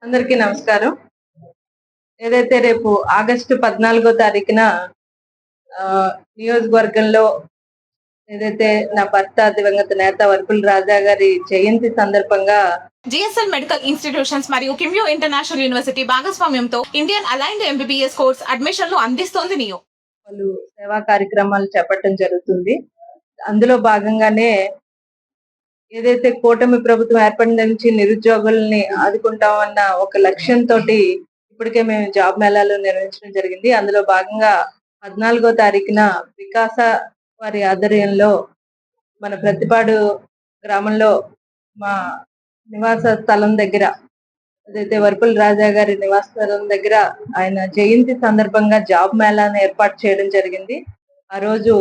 అందరికీ నమస్కారం. ఏదైతే రేపు ఆగస్టు 14 తారీఖున నియోజకవర్గంలో ఏదైతే నా భర్త దివంగత నేత వరపుల రాజా గారి జయంతి సందర్భంగా జిఎస్ఎల్ మెడికల్ ఇన్స్టిట్యూషన్స్ మరియు కిమ్యూ ఇంటర్నేషనల్ యూనివర్సిటీ భాగస్వామ్యంతో ఇండియన్ అలైన్డ్ ఎంబీబీఎస్ కోర్స్ అడ్మిషన్లు అందిస్తోంది నియో. పలు సేవా కార్యక్రమాలు చేపట్టడం జరుగుతుంది. అందులో భాగంగానే ఏదైతే కూటమి ప్రభుత్వం ఏర్పడిన నుంచి నిరుద్యోగుల్ని ఆదుకుంటామన్న ఒక లక్ష్యంతో ఇప్పటికే మేము జాబ్ మేళాలు నిర్వహించడం జరిగింది. అందులో భాగంగా 14 తారీఖున వికాస వారి ఆధ్వర్యంలో మన ప్రతిపాడు గ్రామంలో మా నివాస స్థలం దగ్గర ఏదైతే వరపుల రాజా గారి నివాస స్థలం దగ్గర ఆయన జయంతి సందర్భంగా జాబ్ మేళాను ఏర్పాటు చేయడం జరిగింది. ఆ రోజు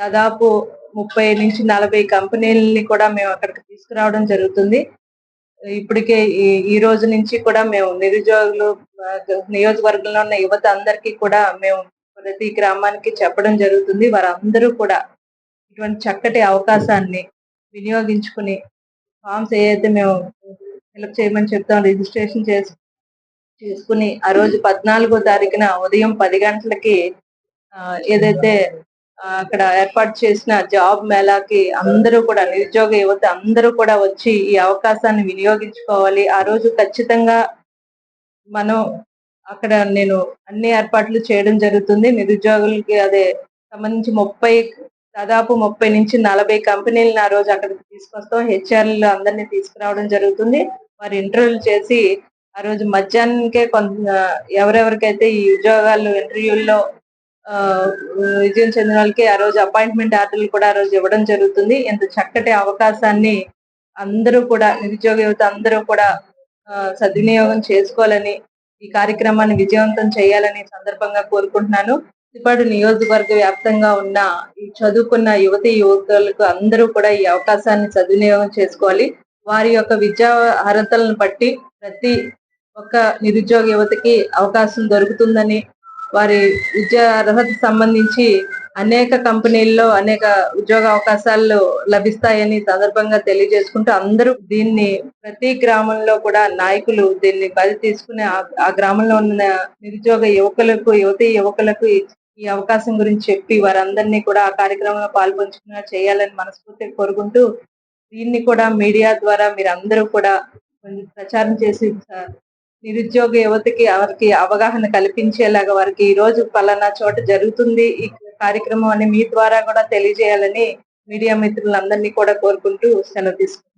దాదాపు 30 నుంచి 40 కంపెనీలని కూడా మేము అక్కడికి తీసుకురావడం జరుగుతుంది. ఇప్పటికే ఈ రోజు నుంచి కూడా మేము నిరుద్యోగులు నియోజకవర్గంలో ఉన్న యువత అందరికీ కూడా మేము ప్రతి గ్రామానికి చెప్పడం జరుగుతుంది. వారందరూ కూడా ఇటువంటి చక్కటి అవకాశాన్ని వినియోగించుకుని ఫామ్స్ ఏదైతే మేము ఫిలప్ చేయమని చెప్తాం రిజిస్ట్రేషన్ చేసుకుని ఆ రోజు 14 తారీఖున ఉదయం 10 గంటలకి ఏదైతే అక్కడ ఏర్పాటు చేసిన జాబ్ మేళాకి అందరూ కూడా నిరుద్యోగ యువత అందరూ కూడా వచ్చి ఈ అవకాశాన్ని వినియోగించుకోవాలి. ఆ రోజు ఖచ్చితంగా మనం అక్కడ నేను అన్ని ఏర్పాట్లు చేయడం జరుగుతుంది. నిరుద్యోగులకి అదే సంబంధించి దాదాపు 30 నుంచి 40 కంపెనీలను ఆ రోజు అక్కడికి తీసుకొస్తాం. హెచ్ఆర్లు అందరినీ తీసుకురావడం జరుగుతుంది. వారి ఇంటర్వ్యూలు చేసి ఆ రోజు మధ్యాహ్నానికే ఎవరెవరికైతే ఈ ఉద్యోగాలు ఇంటర్వ్యూల్లో విజయం చెందిన వాళ్ళకి ఆ రోజు అపాయింట్మెంట్ ఆర్డర్లు కూడా ఆ రోజు ఇవ్వడం జరుగుతుంది. ఇంత చక్కటి అవకాశాన్ని అందరూ కూడా నిరుద్యోగ యువత అందరూ కూడా సద్వినియోగం చేసుకోవాలని ఈ కార్యక్రమాన్ని విజయవంతం చేయాలని సందర్భంగా కోరుకుంటున్నాను. ప్రతిపాడు నియోజకవర్గ వ్యాప్తంగా ఉన్న ఈ చదువుకున్న యువకులకు అందరూ కూడా ఈ అవకాశాన్ని సద్వినియోగం చేసుకోవాలి. వారి యొక్క విద్యా అర్హతలను బట్టి ప్రతి ఒక్క నిరుద్యోగ యువతకి అవకాశం దొరుకుతుందని, వారి విద్యా అర్హత సంబంధించి అనేక కంపెనీల్లో అనేక ఉద్యోగ అవకాశాలు లభిస్తాయని సందర్భంగా తెలియజేసుకుంటూ అందరూ దీన్ని ప్రతి గ్రామంలో కూడా నాయకులు దీన్ని బలి తీసుకుని ఆ గ్రామంలో ఉన్న నిరుద్యోగ యువకులకు ఈ అవకాశం గురించి చెప్పి వారందరినీ కూడా ఆ కార్యక్రమంలో పాల్పంచుకునేలా చేయాలని మనస్ఫూర్తిగా కోరుకుంటూ, దీన్ని కూడా మీడియా ద్వారా మీరందరూ కూడా కొంచెం ప్రచారం చేసి నిరుద్యోగ యువతకి వారికి అవగాహన కల్పించేలాగా వారికి ఈ రోజు పలానా చోట జరుగుతుంది ఈ కార్యక్రమం అని మీ ద్వారా కూడా తెలియజేయాలని మీడియా మిత్రులందరినీ కూడా కోరుకుంటూ సెలవు తీసుకుంటాను.